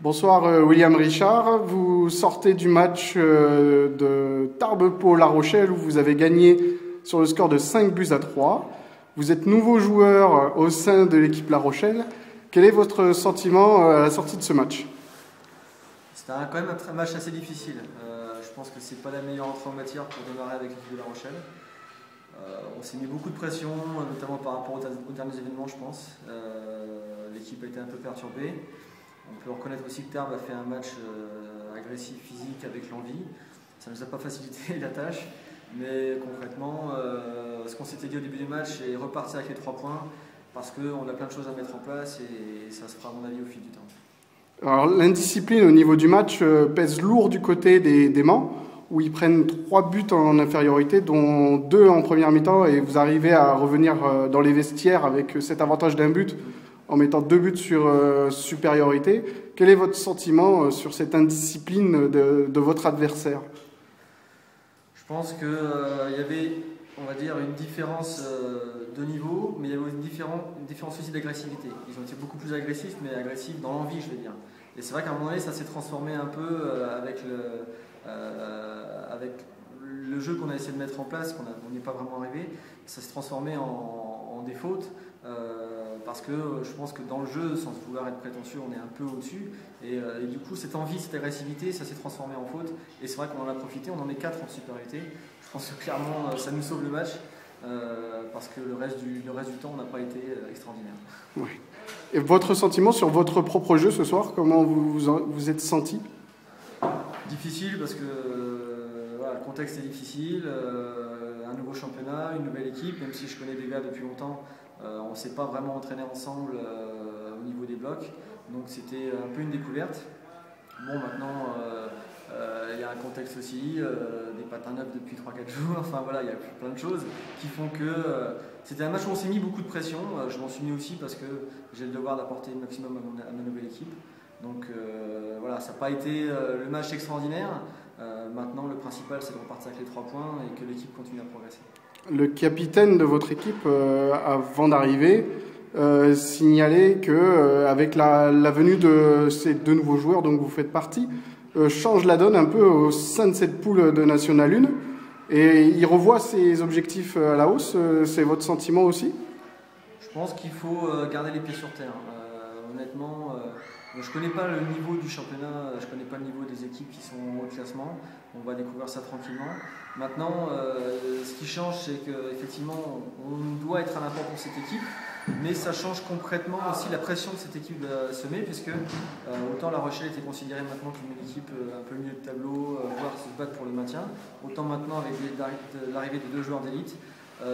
Bonsoir William Richard, vous sortez du match de Tarbes-Pau-La Rochelle où vous avez gagné sur le score de 5-3. Vous êtes nouveau joueur au sein de l'équipe La Rochelle. Quel est votre sentiment à la sortie de ce match? C'était quand même un match assez difficile. Je pense que c'est pas la meilleure entrée en matière pour démarrer avec l'équipe de La Rochelle. On s'est mis beaucoup de pression, notamment par rapport aux derniers événements, je pense. L'équipe a été un peu perturbée. On peut reconnaître aussi que Tarbes a fait un match agressif, physique, avec l'envie. Ça ne nous a pas facilité la tâche, mais concrètement, ce qu'on s'était dit au début du match est repartir avec les 3 points, parce qu'on a plein de choses à mettre en place et ça se fera à mon avis au fil du temps. Alors l'indiscipline au niveau du match pèse lourd du côté des Mans, où ils prennent 3 buts en infériorité, dont 2 en première mi-temps, et vous arrivez à revenir dans les vestiaires avec cet avantage d'un but en mettant 2 buts sur supériorité. Quel est votre sentiment sur cette indiscipline de votre adversaire? Je pense qu'il y avait, on va dire, une différence de niveau, mais il y avait une différence aussi d'agressivité. Ils ont été beaucoup plus agressifs, mais agressifs dans l'envie, je vais dire. Et c'est vrai qu'à un moment donné, ça s'est transformé un peu avec le jeu qu'on a essayé de mettre en place, qu'on n'y est pas vraiment arrivé. Ça s'est transformé en des fautes. Parce que je pense que dans le jeu, sans vouloir être prétentieux, on est un peu au-dessus. Et du coup, cette envie, cette agressivité, ça s'est transformé en faute. Et c'est vrai qu'on en a profité, on en met 4 en supériorité. Je pense que clairement, ça nous sauve le match. Parce que le reste du temps, on n'a pas été extraordinaire. Oui. Et votre sentiment sur votre propre jeu ce soir, comment vous êtes senti? Difficile parce que voilà, le contexte est difficile. Un nouveau championnat, une nouvelle équipe, même si je connais des gars depuis longtemps. On ne s'est pas vraiment entraîné ensemble au niveau des blocs, donc c'était un peu une découverte. Bon, maintenant, il y a un contexte aussi, des patins neufs depuis 3-4 jours, enfin voilà, il y a plein de choses qui font que c'était un match où on s'est mis beaucoup de pression. Je m'en suis mis aussi parce que j'ai le devoir d'apporter le maximum à ma nouvelle équipe. Donc voilà, ça n'a pas été le match extraordinaire. Maintenant, le principal, c'est de repartir avec les 3 points et que l'équipe continue à progresser. Le capitaine de votre équipe, avant d'arriver, signalait qu'avec la venue de ces 2 nouveaux joueurs dont vous faites partie, change la donne un peu au sein de cette poule de National 1. Et il revoit ses objectifs à la hausse. C'est votre sentiment aussi? Je pense qu'il faut garder les pieds sur terre. Honnêtement, je ne connais pas le niveau du championnat, je ne connais pas le niveau des équipes qui sont au classement. On va découvrir ça tranquillement. Maintenant, ce qui change, c'est qu'effectivement, on doit être à l'apport pour cette équipe, mais ça change concrètement aussi la pression que cette équipe se met, puisque autant La Rochelle était considérée maintenant comme une équipe un peu milieu de tableau, voire se battre pour le maintien, autant maintenant avec l'arrivée des 2 joueurs d'élite,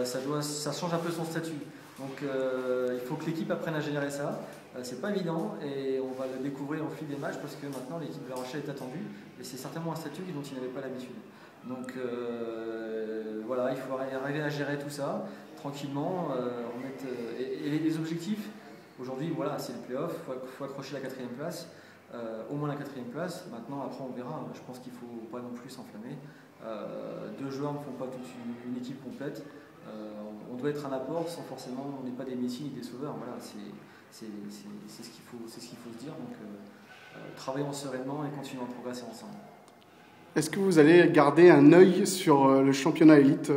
ça change un peu son statut. Donc il faut que l'équipe apprenne à gérer ça. C'est pas évident et on va le découvrir au fil des matchs parce que maintenant l'équipe de La Rochelle est attendue et c'est certainement un statut dont ils n'avaient pas l'habitude. Donc voilà, il faut arriver à gérer tout ça tranquillement. Et les objectifs, aujourd'hui, voilà, c'est le play-off, il faut accrocher la 4e place, au moins la 4e place. Maintenant, après, on verra. Je pense qu'il ne faut pas non plus s'enflammer. 2 joueurs ne font pas toute une équipe complète. On doit être un apport sans forcément, on n'est pas des messies ni des sauveurs. Voilà, c'est ce qu'il faut se dire. Donc, travaillons sereinement et continuons à progresser ensemble. Est-ce que vous allez garder un œil sur le championnat élite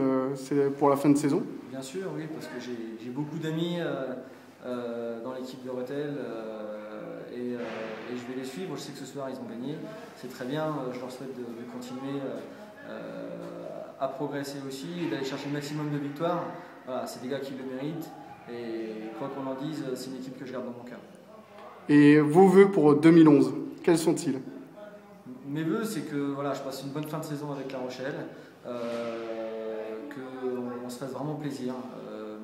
pour la fin de saison? Bien sûr, oui, parce que j'ai beaucoup d'amis dans l'équipe de Rethel et je vais les suivre. Je sais que ce soir ils ont gagné, c'est très bien. Je leur souhaite de continuer à progresser aussi et d'aller chercher le maximum de victoires. Voilà, c'est des gars qui le méritent et quoi qu'on en dise, c'est une équipe que je garde dans mon cœur. Et vos vœux pour 2011, quels sont-ils? Mes vœux, c'est que voilà, je passe une bonne fin de saison avec La Rochelle, qu'on se fasse vraiment plaisir.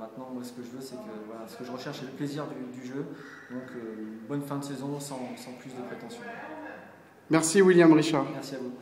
Maintenant, moi, ce que je veux, c'est que voilà, ce que je recherche, c'est le plaisir du jeu. Donc, une bonne fin de saison sans plus de prétention. Merci William Richard. Merci à vous.